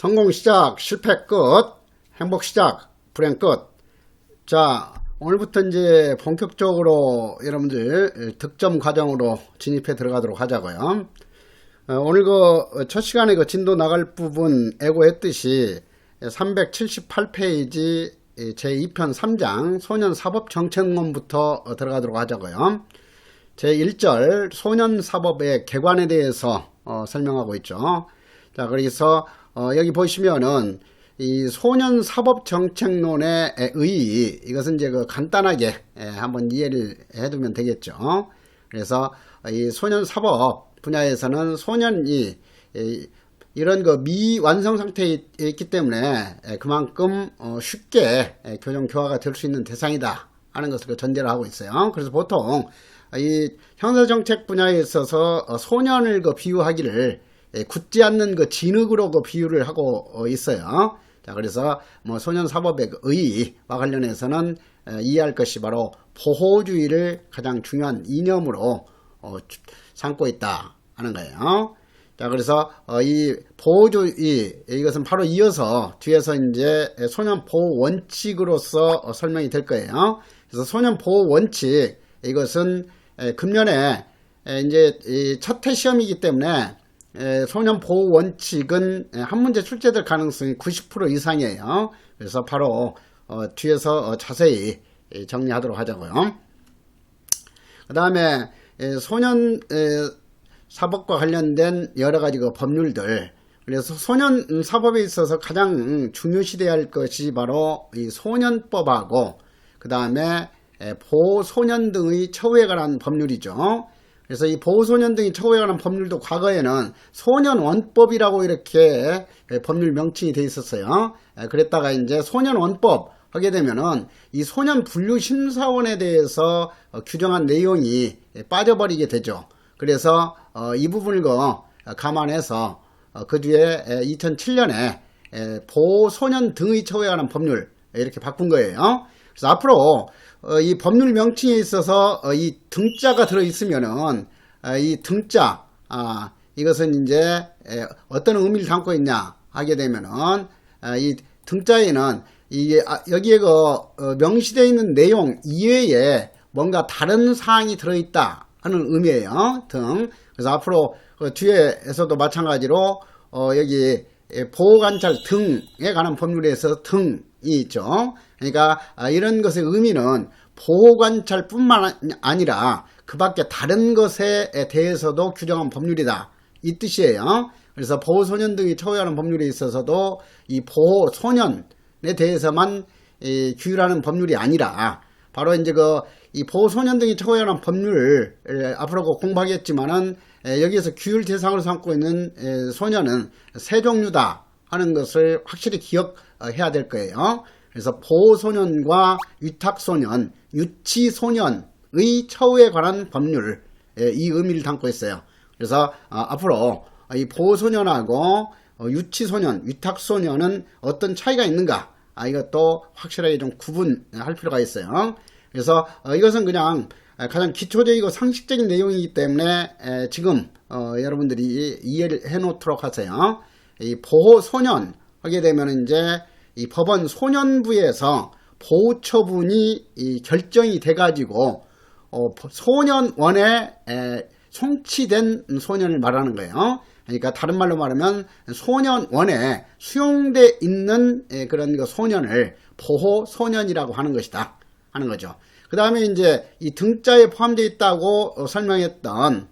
성공 시작, 실패 끝, 행복 시작, 불행 끝. 자, 오늘부터 이제 본격적으로 여러분들 득점 과정으로 진입해 들어가도록 하자고요. 오늘 첫 시간에 진도 나갈 부분 예고했듯이 378페이지 제2편 3장 소년사법정책론부터 들어가도록 하자고요. 제1절 소년사법의 개관에 대해서 설명하고 있죠. 자, 그래서 여기 보시면은 이 소년사법정책론의 의의, 이것은 이제 간단하게 한번 이해를 해두면 되겠죠. 그래서 이 소년사법 분야에서는 소년이 이런 미완성 상태에 있기 때문에 그만큼 쉽게 교정 교화가 될 수 있는 대상이다 하는 것을 전제를 하고 있어요. 그래서 보통 이 형사정책 분야에 있어서 소년을 비유하기를 굳지 않는 진흙으로 비유를 하고 있어요. 자, 그래서 소년사법의 의의와 관련해서는 이해할 것이 바로 보호주의를 가장 중요한 이념으로 삼고 있다 하는 거예요. 자, 그래서 이 보호주의, 이것은 바로 이어서 뒤에서 이제 소년 보호 원칙으로서 설명이 될 거예요. 그래서 소년 보호 원칙, 이것은 금년에 이제 첫 해 시험이기 때문에 소년 보호 원칙은 한 문제 출제될 가능성이 90% 이상이에요. 그래서 바로 뒤에서 자세히 정리하도록 하자고요. 그 다음에 소년 사법과 관련된 여러 가지 법률들, 그래서 소년 사법에 있어서 가장 중요시돼야 할 것이 바로 이 소년법하고 그 다음에 보호소년 등의 처우에 관한 법률이죠. 그래서 이 보호소년 등의 처우에 관한 법률도 과거에는 소년원법이라고 이렇게 법률 명칭이 돼 있었어요. 그랬다가 이제 소년원법 하게 되면은 이 소년분류심사원에 대해서 규정한 내용이 빠져버리게 되죠. 그래서 이 부분을 감안해서 그 뒤에 2007년에 보호소년 등의 처우에 관한 법률 이렇게 바꾼 거예요. 그래서 앞으로 이 법률 명칭에 있어서 이 등자가 들어있으면은 이 등자, 이것은 이제 어떤 의미를 담고 있냐 하게 되면은 이 등자에는 여기에 명시되어 있는 내용 이외에 뭔가 다른 사항이 들어있다 하는 의미예요. 등. 그래서 앞으로 뒤에서도 마찬가지로 여기 보호관찰 등에 관한 법률에 있어서 등이 있죠. 그러니까 이런 것의 의미는 보호관찰뿐만 아니라 그 밖에 다른 것에 대해서도 규정한 법률이다, 이 뜻이에요. 그래서 보호소년 등이 처우하는 법률에 있어서도 이 보호소년에 대해서만 규율하는 법률이 아니라 바로 이제 이 보호소년 등이 처우하는 법률 앞으로 공부하겠지만은 여기에서 규율 대상으로 삼고 있는 소년은 세 종류다 하는 것을 확실히 기억해야 될 거예요. 그래서 보호소년과 위탁소년, 유치소년의 처우에 관한 법률, 이 의미를 담고 있어요. 그래서 앞으로 이 보호소년하고 유치소년, 위탁소년은 어떤 차이가 있는가, 이것도 확실하게 좀 구분할 필요가 있어요. 그래서 이것은 그냥 가장 기초적이고 상식적인 내용이기 때문에 지금 여러분들이 이해를 해 놓도록 하세요. 이 보호소년 하게 되면 이제 이 법원 소년부에서 보호처분이 결정이 돼가지고 소년원에 송치된 소년을 말하는 거예요. 그러니까 다른 말로 말하면 소년원에 수용돼 있는 그런 소년을 보호소년이라고 하는 것이다 하는 거죠. 그 다음에 이제 이 등자에 포함되어 있다고 설명했던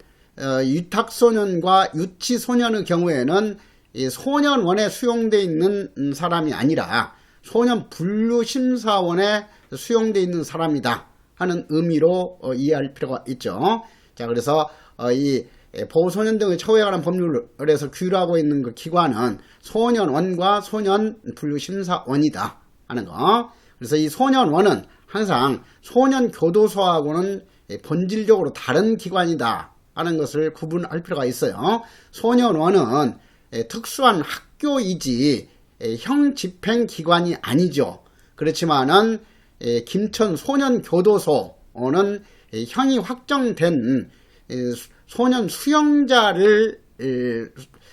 위탁소년과 유치소년의 경우에는 이 소년원에 수용되어 있는 사람이 아니라 소년분류심사원에 수용되어 있는 사람이다 하는 의미로 이해할 필요가 있죠. 자, 그래서 이 보호소년 등의 처우에 관한 법률에서 규율하고 있는 그 기관은 소년원과 소년분류심사원이다 하는 거. 그래서 이 소년원은 항상 소년교도소하고는 본질적으로 다른 기관이다 하는 것을 구분할 필요가 있어요. 소년원은 특수한 학교이지 형집행기관이 아니죠. 그렇지만은 김천 소년교도소는 형이 확정된 소년 수용자를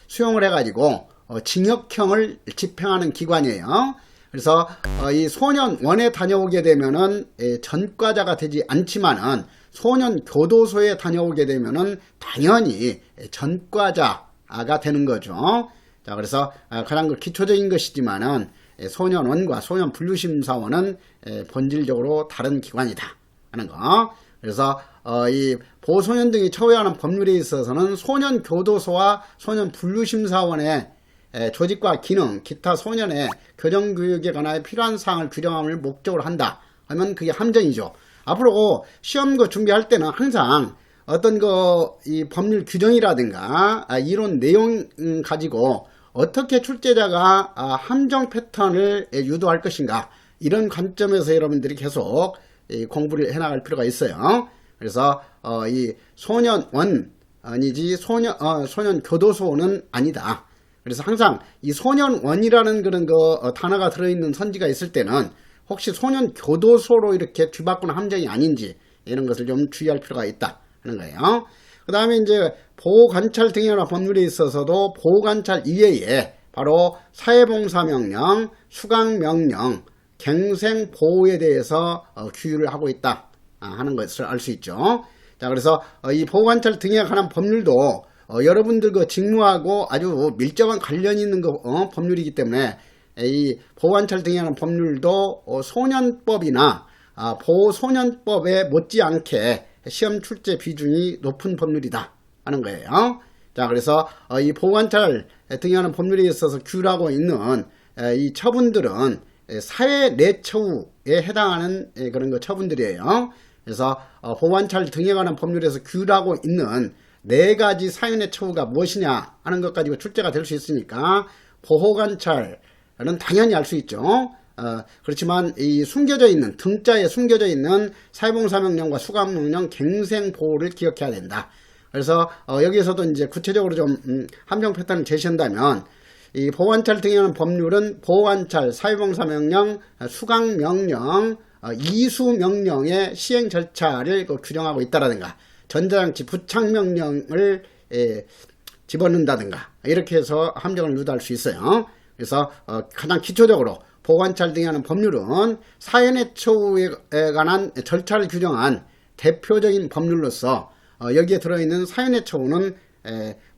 수용을 해가지고 징역형을 집행하는 기관이에요. 그래서 이 소년원에 다녀오게 되면은 전과자가 되지 않지만은 소년교도소에 다녀오게 되면은 당연히 전과자가 되는 거죠. 자, 그래서 가장 기초적인 것이지만은 소년원과 소년분류심사원은 본질적으로 다른 기관이다 하는 거. 그래서 이 보호소년 등이 처우하는 법률에 있어서는 소년교도소와 소년분류심사원의 조직과 기능, 기타 소년의 교정교육에 관하여 필요한 사항을 규정함을 목적으로 한다 하면 그게 함정이죠. 앞으로 시험 준비할 때는 항상 어떤 이 법률 규정이라든가 이론 내용 가지고 어떻게 출제자가 함정 패턴을 유도할 것인가, 이런 관점에서 여러분들이 계속 공부를 해나갈 필요가 있어요. 그래서 이 소년원 아니지 소년교도소는 아니다. 그래서 항상 이 소년원이라는 그런 단어가 들어있는 선지가 있을 때는 혹시 소년교도소로 이렇게 뒤바꾸는 함정이 아닌지, 이런 것을 좀 주의할 필요가 있다 하는 거예요. 그 다음에 이제 보호관찰 등에 관한 법률에 있어서도 보호관찰 이외에 바로 사회봉사명령, 수강명령, 갱생보호에 대해서 규율을 하고 있다 하는 것을 알 수 있죠. 자, 그래서 이 보호관찰 등에 관한 법률도 여러분들 직무하고 아주 밀접한 관련이 있는 법률이기 때문에 이 보호관찰 등에 관한 법률도 소년법이나 보호소년법에 못지않게 시험 출제 비중이 높은 법률이다 하는 거예요. 자, 그래서 이 보호관찰 등에 관한 법률에 있어서 규율하고 있는 이 처분들은 사회 내처우에 해당하는 그런 처분들이에요. 그래서 보호관찰 등에 관한 법률에서 규율하고 있는 4가지 사연의 처우가 무엇이냐 하는 것 가지고 출제가 될 수 있으니까 보호관찰은 당연히 알 수 있죠. 그렇지만 이 숨겨져 있는, 등자에 숨겨져 있는 사회봉사명령과 수강명령, 갱생보호를 기억해야 된다. 그래서 여기에서도 이제 구체적으로 좀 함정 패턴을 제시한다면, 이 보호관찰 등에 관한 법률은 보호관찰, 사회봉사명령, 수강명령, 이수명령의 시행 절차를 규정하고 있다라든가, 전자장치 부착명령을 집어넣는다든가, 이렇게 해서 함정을 유도할 수 있어요. 그래서 가장 기초적으로 보호관찰 등에 관한 법률은 사연의 처우에 관한 절차를 규정한 대표적인 법률로서 여기에 들어있는 사연의 처우는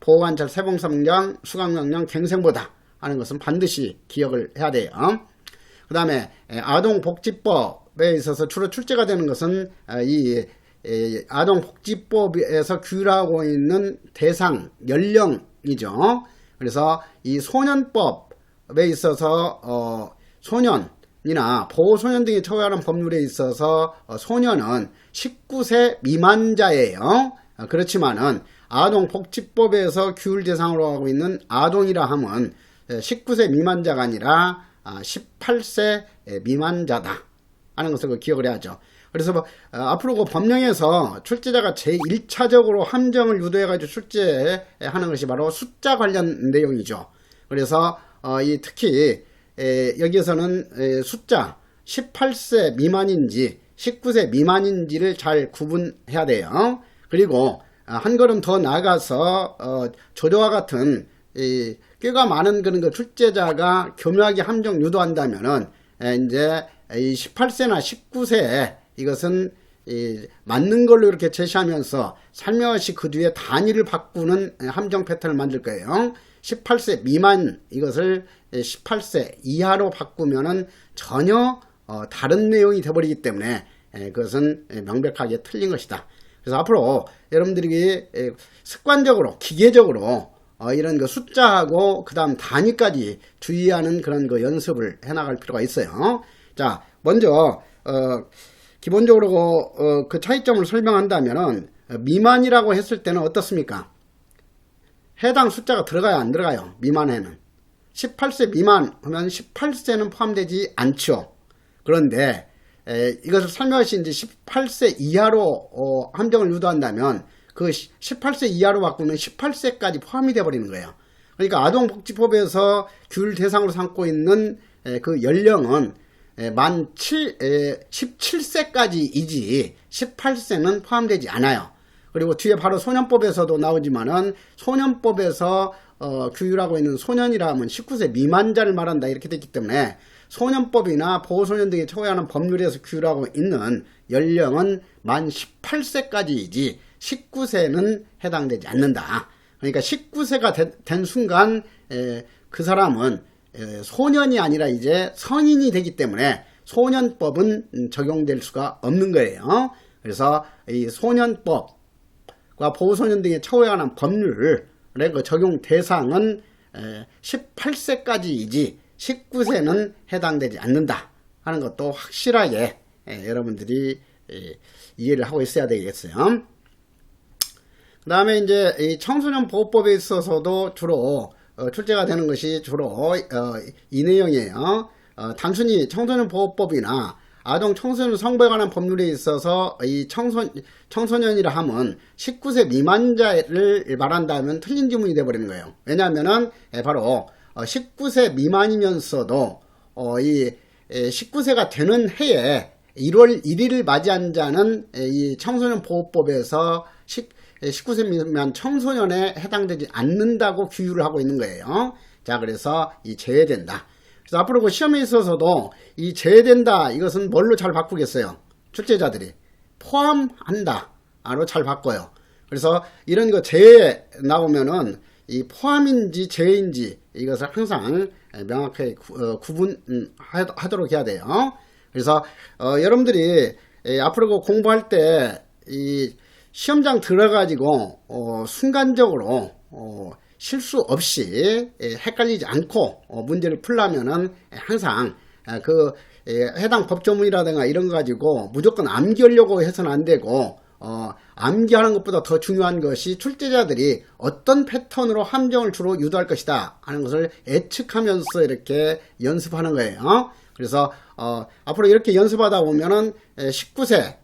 보호관찰, 사회봉사명령, 수강명령, 갱생보다 하는 것은 반드시 기억을 해야 돼요. 그 다음에 아동복지법에 있어서 주로 출제가 되는 것은 이 아동복지법에서 규율하고 있는 대상 연령이죠. 그래서 이 소년법에 있어서 소년이나 보호소년 등이 처우하는 법률에 있어서 소년은 19세 미만자예요. 그렇지만은 아동복지법에서 규율 대상으로 하고 있는 아동이라 하면 19세 미만자가 아니라 18세 미만자다 하는 것을 기억을 해야죠. 그래서 앞으로 법령에서 출제자가 제1차적으로 함정을 유도해가지고 출제하는 것이 바로 숫자 관련 내용이죠. 그래서 특히 여기에서는 숫자 18세 미만인지 19세 미만인지를 잘 구분해야 돼요. 그리고 한 걸음 더 나아가서 조조와 같은 꽤가 많은 그런 출제자가 교묘하게 함정 유도한다면은 이제 18세나 19세 이것은 맞는 걸로 이렇게 제시하면서 살며시 그 뒤에 단위를 바꾸는 함정 패턴을 만들 거예요. 18세 미만 이것을 18세 이하로 바꾸면은 전혀 다른 내용이 되어버리기 때문에 그것은 명백하게 틀린 것이다. 그래서 앞으로 여러분들이 습관적으로 기계적으로 이런 숫자하고 그 다음 단위까지 주의하는 그런 연습을 해나갈 필요가 있어요. 자, 먼저 기본적으로 그 차이점을 설명한다면은 미만이라고 했을 때는 어떻습니까? 해당 숫자가 들어가요, 안 들어가요? 미만에는 18세 미만 하면 18세는 포함되지 않죠. 그런데 이것을 살며시 이제 18세 이하로 함정을 유도한다면 그 18세 이하로 바꾸면 18세까지 포함이 되어 버리는 거예요. 그러니까 아동복지법에서 규율 대상으로 삼고 있는 그 연령은 만 17세까지이지 18세는 포함되지 않아요. 그리고 뒤에 바로 소년법에서도 나오지만은 소년법에서 규율하고 있는 소년이라 하면 19세 미만자를 말한다 이렇게 됐기 때문에 소년법이나 보호소년 등에 처해하는 법률에서 규율하고 있는 연령은 만 18세까지이지 19세는 해당되지 않는다. 그러니까 19세가 된 순간 그 사람은 소년이 아니라 이제 성인이 되기 때문에 소년법은 적용될 수가 없는 거예요. 그래서 이 소년법과 보호소년 등에 처해하는 법률의 그 적용 대상은 18세까지이지 19세는 해당되지 않는다 하는 것도 확실하게 여러분들이 이해를 하고 있어야 되겠어요. 그 다음에 이제 이 청소년 보호법에 있어서도 주로 출제가 되는 것이 주로 이 내용이에요. 단순히 청소년 보호법이나 아동 청소년 성보에 관한 법률에 있어서 이 청소년이라 하면 19세 미만자를 말한다면 틀린 지문이 되어버리는 거예요. 왜냐하면은 바로 19세 미만이면서도 이 19세가 되는 해에 1월 1일을 맞이한 자는 이 청소년 보호법에서 19세 미만 청소년에 해당되지 않는다고 규율을 하고 있는 거예요. 자, 그래서 이 제외된다. 그래서 앞으로 그 시험에 있어서도 이 제외된다 이것은 뭘로 잘 바꾸겠어요? 출제자들이 포함한다로 잘 바꿔요. 그래서 이런 거 제외 나오면은 이 포함인지 제외인지 이것을 항상 명확하게 구분하도록 해야 돼요. 그래서 여러분들이 앞으로 그 공부할 때 이 시험장 들어가지고 순간적으로 실수 없이 헷갈리지 않고 문제를 풀려면은 항상 그 해당 법조문이라든가 이런 거 가지고 무조건 암기하려고 해서는 안 되고 암기하는 것보다 더 중요한 것이 출제자들이 어떤 패턴으로 함정을 주로 유도할 것이다 하는 것을 예측하면서 이렇게 연습하는 거예요. 그래서 앞으로 이렇게 연습하다 보면은 19세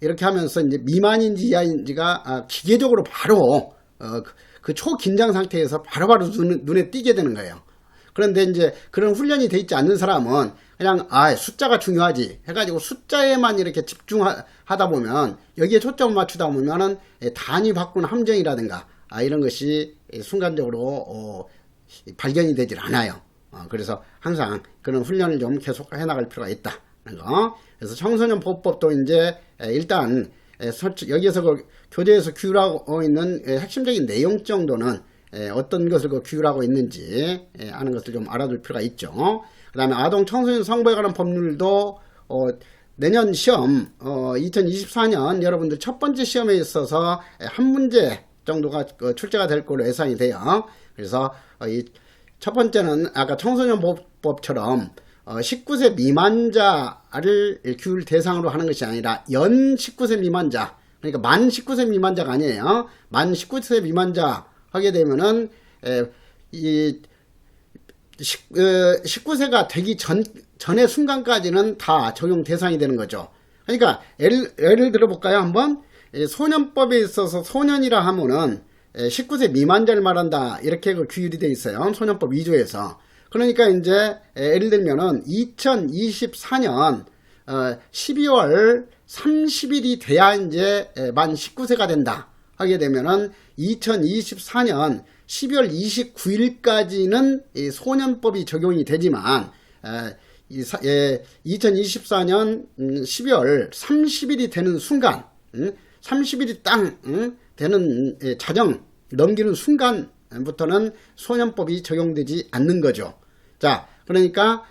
이렇게 하면서 이제 미만인지 이하인지가 기계적으로 바로 그 초긴장 상태에서 바로바로 눈에 띄게 되는 거예요. 그런데 이제 그런 훈련이 돼 있지 않는 사람은 그냥 숫자가 중요하지 해가지고 숫자에만 이렇게 집중하다 보면 여기에 초점을 맞추다 보면은 단위 바꾼 함정이라든가 이런 것이 순간적으로 발견이 되질 않아요. 그래서 항상 그런 훈련을 좀 계속 해나갈 필요가 있다는 거. 그래서 청소년 보호법도 이제 일단 여기에서 그 교재에서 규율하고 있는 핵심적인 내용 정도는 어떤 것을 규율하고 있는지 아는 것을 좀 알아둘 필요가 있죠. 그 다음에 아동 청소년 성보에 관한 법률도 내년 시험 2024년 여러분들 첫 번째 시험에 있어서 한 문제 정도가 출제가 될 걸로 예상이 돼요. 그래서 이 첫 번째는 아까 청소년 보호법처럼 19세 미만자를 규율 대상으로 하는 것이 아니라 연 19세 미만자, 그러니까 만 19세 미만자가 아니에요. 만 19세 미만자 하게 되면은 이 19세가 되기 전의 순간까지는 다 적용 대상이 되는 거죠. 그러니까 예를 들어볼까요? 한번 소년법에 있어서 소년이라 하면은 19세 미만자를 말한다 이렇게 규율이 되어 있어요. 소년법 2조에서. 그러니까 이제 예를 들면은 2024년 12월 30일이 돼야 이제 만 19세가 된다 하게 되면은 2024년 12월 29일까지는 소년법이 적용이 되지만 2024년 12월 30일이 되는 순간 30일이 땅 되는 자정 넘기는 순간부터는 소년법이 적용되지 않는 거죠. 자, 그러니까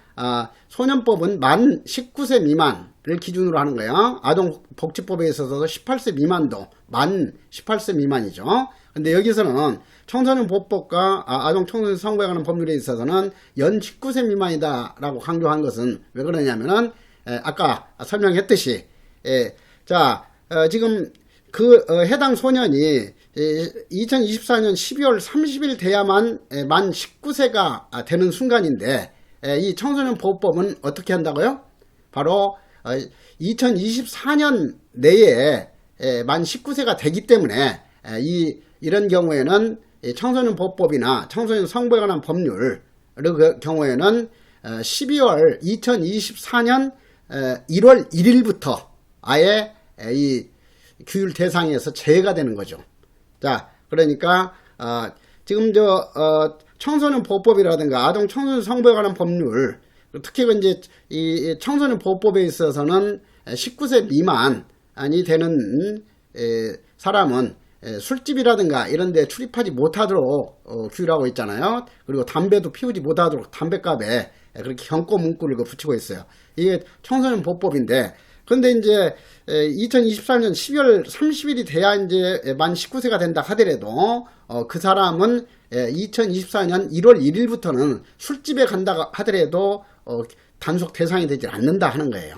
소년법은 만 19세 미만을 기준으로 하는 거예요. 아동복지법에 있어서 18세 미만도 만 18세 미만이죠. 근데 여기서는 청소년 보호법과 아동 청소년 성보에 관한 법률에 있어서는 연 19세 미만이다 라고 강조한 것은 왜 그러냐면은 아까 설명했듯이 자 지금 그 해당 소년이 2024년 12월 30일 돼야만 만 19세가 되는 순간인데 이 청소년 보호법은 어떻게 한다고요? 바로 2024년 내에 만 19세가 되기 때문에 이런 경우에는 청소년 보호법이나 청소년 성보에 관한 법률 그 경우에는 2024년 1월 1일부터 아예 이 규율 대상에서 제외가 되는 거죠. 자, 그러니까 지금 청소년 보호법이라든가 아동 청소년 성보에 관한 법률, 특히 이제 이 청소년 보호법에 있어서는 19세 미만이 되는 사람은 술집이라든가 이런 데 출입하지 못하도록 규율 하고 있잖아요. 그리고 담배도 피우지 못하도록 담배값에 그렇게 경고 문구를 붙이고 있어요. 이게 청소년 보호법인데, 그런데 이제 2024년 12월 30일이 돼야 이제 만 19세가 된다 하더라도 그 사람은 2024년 1월 1일부터는 술집에 간다 하더라도 단속 대상이 되지 않는다 하는 거예요.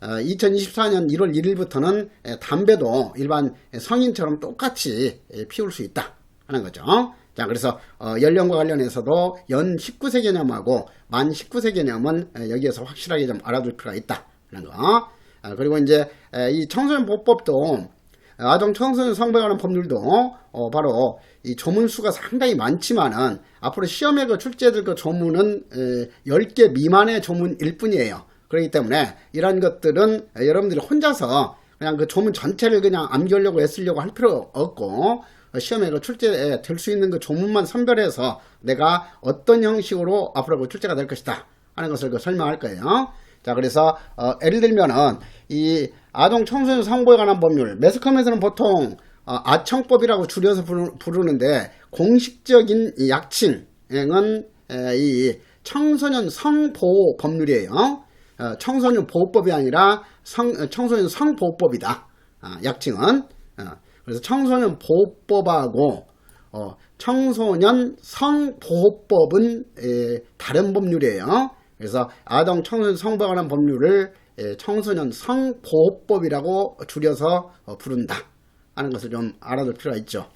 2024년 1월 1일부터는 담배도 일반 성인처럼 똑같이 피울 수 있다 하는 거죠. 자, 그래서 연령과 관련해서도 연 19세 개념하고 만 19세 개념은 여기에서 확실하게 좀 알아둘 필요가 있다 하는 거. 그리고 이제 이 청소년 보호법도 아동 청소년 성보에 관한 법률도 바로 이 조문수가 상당히 많지만은 앞으로 시험에 출제될 그 조문은 10개 미만의 조문일 뿐이에요. 그렇기 때문에 이런 것들은 여러분들이 혼자서 그냥 그 조문 전체를 그냥 암기하려고 애쓰려고 할 필요 없고, 시험에 출제될 수 있는 그 조문만 선별해서 내가 어떤 형식으로 앞으로 출제가 될 것이다 하는 것을 설명할 거예요. 자, 그래서 예를 들면은 이 아동 청소년 성보에 관한 법률, 매스컴에서는 보통 아청법이라고 줄여서 부르는데, 공식적인 약칭은 이 청소년 성보호 법률이에요. 청소년 보호법이 아니라 청소년 성보호법이다. 약칭은. 그래서 청소년 보호법하고 청소년 성보호법은 다른 법률이에요. 그래서 아동 청소년 성보호에 관한 법률을 청소년 성보호법이라고 줄여서 부른다 하는 것을 좀 알아둘 필요가 있죠.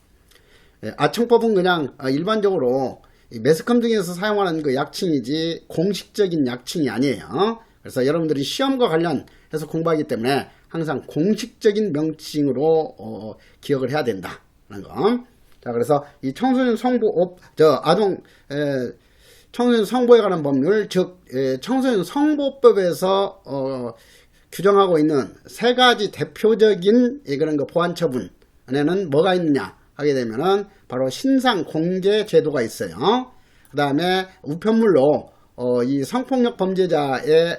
아청법은 그냥 일반적으로 매스컴 등에서 사용하는 그 약칭이지 공식적인 약칭이 아니에요. 그래서 여러분들이 시험과 관련해서 공부하기 때문에 항상 공식적인 명칭으로 기억을 해야 된다는 거. 자, 그래서 이 청소년 성보호, 아동 청소년 성보에 관한 법률, 즉 청소년 성보호법에서 규정하고 있는 세 가지 대표적인 그런 거 보완 처분에는 뭐가 있느냐 하게 되면은 바로 신상 공개 제도가 있어요. 그 다음에 우편물로 이 성폭력 범죄자의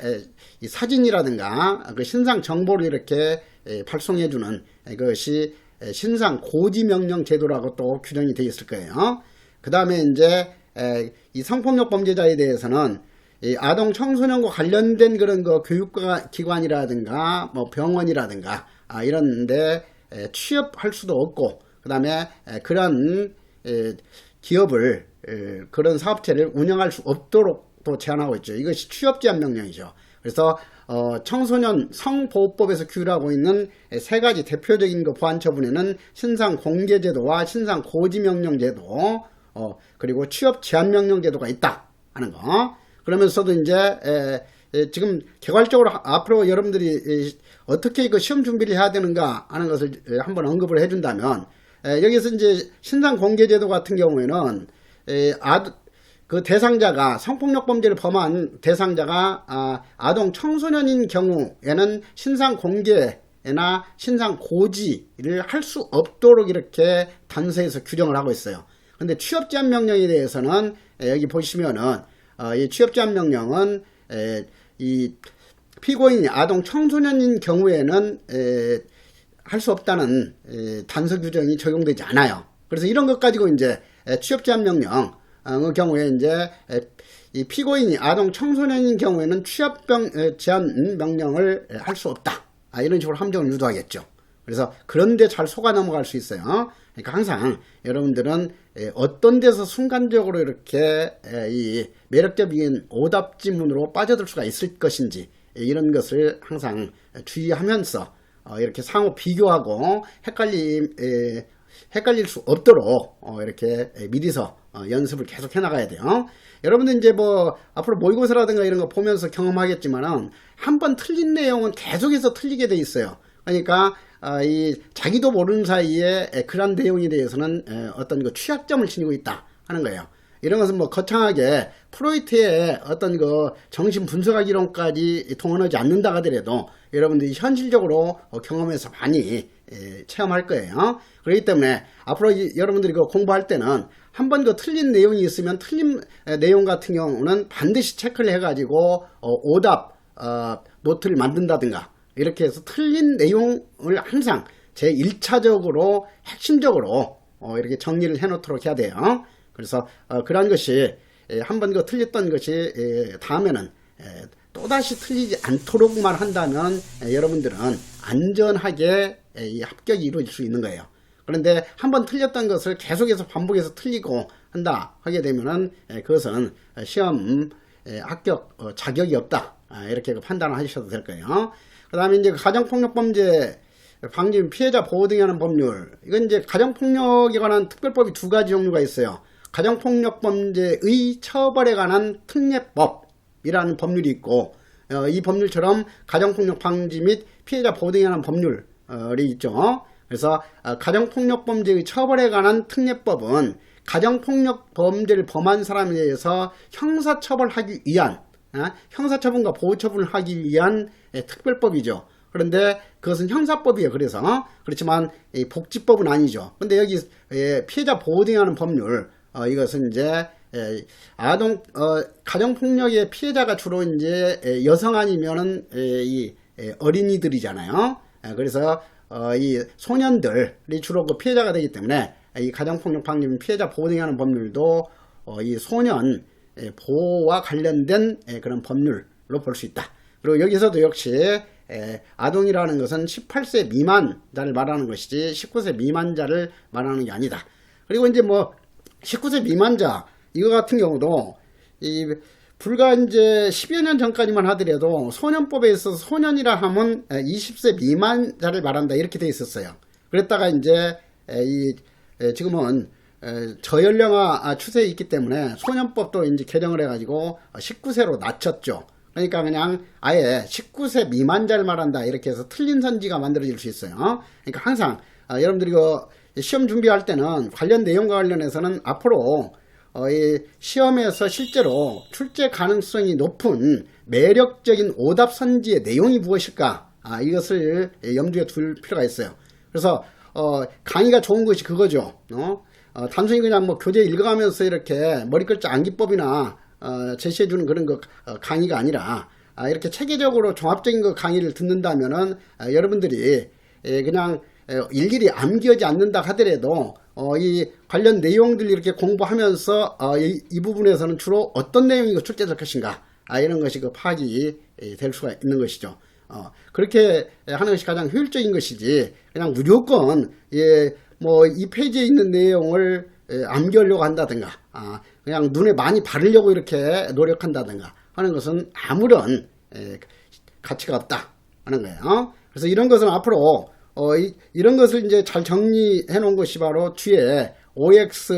이 사진이라든가 그 신상 정보를 이렇게 발송해주는 것이 신상 고지 명령 제도라고 또 규정이 되어 있을 거예요. 그 다음에 이제 이 성폭력 범죄자에 대해서는 이 아동 청소년과 관련된 그런 거 교육기관이라든가 뭐 병원이라든가 이런데 취업할 수도 없고, 그 다음에 그런 기업을 그런 사업체를 운영할 수 없도록 또 제한하고 있죠. 이것이 취업 제한 명령이죠. 그래서 청소년 성보호법에서 규율하고 있는 세 가지 대표적인 그 보완 처분에는 신상 공개 제도와 신상 고지 명령 제도, 그리고 취업 제한 명령 제도가 있다 하는 거. 그러면서도 이제 지금 개괄적으로 앞으로 여러분들이 어떻게 그 시험 준비를 해야 되는가 하는 것을 한번 언급을 해준다면, 여기서 이제 신상 공개 제도 같은 경우에는 그 대상자가 성폭력 범죄를 범한 대상자가 아동 청소년인 경우에는 신상 공개나 신상 고지를 할 수 없도록 이렇게 단서에서 규정을 하고 있어요. 그런데 취업 제한 명령에 대해서는 여기 보시면은 이 취업 제한 명령은 이 피고인이 아동 청소년인 경우에는 할 수 없다는 단서 규정이 적용되지 않아요. 그래서 이런 것 가지고 이제 취업 제한 명령 그 경우에 이제 이 피고인이 아동 청소년인 경우에는 취업 제한 명령을 할 수 없다. 이런 식으로 함정을 유도하겠죠. 그래서 그런데 잘 속아 넘어갈 수 있어요. 그러니까 항상 여러분들은 어떤 데서 순간적으로 이렇게 이 매력적인 오답 지문으로 빠져들 수가 있을 것인지 이런 것을 항상 주의하면서 이렇게 상호 비교하고 헷갈릴 수 없도록 이렇게 미리서 연습을 계속 해나가야 돼요. 여러분들 이제 뭐 앞으로 모의고사라든가 이런 거 보면서 경험하겠지만은 한번 틀린 내용은 계속해서 틀리게 돼 있어요. 그러니까 이 자기도 모르는 사이에 그런 내용에 대해서는 어떤 그 취약점을 지니고 있다 하는 거예요. 이런 것은 뭐 거창하게 프로이트의 어떤 그 정신 분석학 이론까지 동원하지 않는다 하더라도 여러분들이 현실적으로 경험해서 많이 체험할 거예요. 그렇기 때문에 앞으로 여러분들이 공부할 때는 한 번 그 틀린 내용이 있으면 틀린 내용 같은 경우는 반드시 체크를 해가지고 오답 노트를 만든다든가 이렇게 해서 틀린 내용을 항상 제1차적으로 핵심적으로 이렇게 정리를 해놓도록 해야 돼요. 그래서 그러한 것이 한 번 그 틀렸던 것이 다음에는 또다시 틀리지 않도록만 한다면 여러분들은 안전하게 이 합격이 이루어질 수 있는 거예요. 그런데 한번 틀렸던 것을 계속해서 반복해서 틀리고 한다 하게 되면은 그것은 시험 합격 자격이 없다 이렇게 판단을 하셔도 될 거예요. 그 다음에 이제 가정폭력범죄 방지 피해자 보호 등에 관한 법률, 이건 이제 가정폭력에 관한 특별법이 두 가지 종류가 있어요. 가정폭력범죄의 처벌에 관한 특례법이라는 법률이 있고, 이 법률처럼 가정폭력 방지 및 피해자 보호 등에 관한 법률이 있죠. 그래서 가정폭력범죄의 처벌에 관한 특례법은 가정폭력 범죄를 범한 사람에 대해서 형사처벌하기 위한 형사처분과 보호처분을 하기 위한 특별법이죠. 그런데 그것은 형사법이에요. 그래서 그렇지만 복지법은 아니죠. 근데 여기 피해자 보호 등에 관한 법률, 이것은 이제 가정폭력의 피해자가 주로 이제 여성 아니면은 이 어린이들이잖아요. 그래서 이 소년들이 주로 그 피해자가 되기 때문에 이 가정폭력 방지 피해자 보호 등에 관한 법률도 이 소년 보호와 관련된 그런 법률로 볼 수 있다. 그리고 여기서도 역시 아동이라는 것은 18세 미만자를 말하는 것이지 19세 미만자를 말하는 게 아니다. 그리고 이제 뭐 19세 미만자 이거 같은 경우도 불과 이제 10여 년 전까지만 하더라도 소년법에 있어서 소년이라 하면 20세 미만자를 말한다 이렇게 돼 있었어요. 그랬다가 이제 지금은 저연령화 추세에 있기 때문에 소년법도 이제 개정을 해가지고 19세로 낮췄죠. 그러니까 그냥 아예 19세 미만자를 말한다 이렇게 해서 틀린 선지가 만들어질 수 있어요. 그러니까 항상 여러분들이 시험 준비할 때는 관련 내용과 관련해서는 앞으로 이 시험에서 실제로 출제 가능성이 높은 매력적인 오답 선지의 내용이 무엇일까? 이것을 염두에 둘 필요가 있어요. 그래서 강의가 좋은 것이 그거죠. 단순히 그냥 뭐 교재 읽어가면서 이렇게 머리글자 암기법이나 제시해주는 그런 거 강의가 아니라 이렇게 체계적으로 종합적인 거 강의를 듣는다면은 여러분들이 그냥 일일이 암기하지 않는다 하더라도 이 관련 내용들 이렇게 공부하면서 이 부분에서는 주로 어떤 내용이 출제될 것인가 이런 것이 그 파악이 될 수가 있는 것이죠. 그렇게 하는 것이 가장 효율적인 것이지 그냥 무조건 뭐 이 페이지에 있는 내용을 암기하려고 한다든가 그냥 눈에 많이 바르려고 이렇게 노력한다든가 하는 것은 아무런 가치가 없다 하는 거예요. 그래서 이런 것은 앞으로 이런 것을 이제 잘 정리해 놓은 것이 바로 뒤에 OX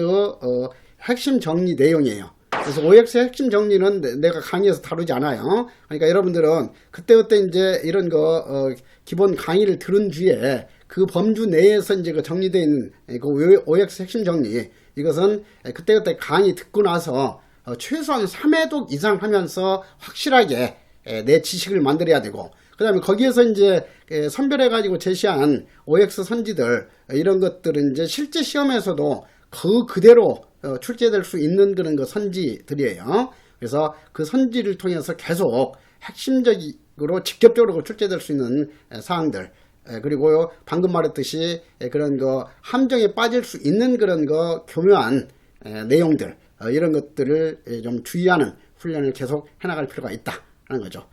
핵심 정리 내용이에요. 그래서 OX 핵심 정리는 내가 강의에서 다루지 않아요. 그러니까 여러분들은 그때그때 이제 이런 거 기본 강의를 들은 뒤에 그 범주 내에서 이제 그 정리되어 있는 그 OX 핵심 정리, 이것은 그때그때 강의 듣고 나서 최소한 3회독 이상 하면서 확실하게 내 지식을 만들어야 되고, 그 다음에 거기에서 이제 선별해가지고 제시한 OX 선지들, 이런 것들은 이제 실제 시험에서도 그대로 출제될 수 있는 그런 그 선지들이에요. 그래서 그 선지를 통해서 계속 핵심적으로 직접적으로 출제될 수 있는 사항들, 그리고 방금 말했듯이 그런 거 함정에 빠질 수 있는 그런 거 교묘한 내용들, 이런 것들을 좀 주의하는 훈련을 계속 해나갈 필요가 있다 하는 거죠.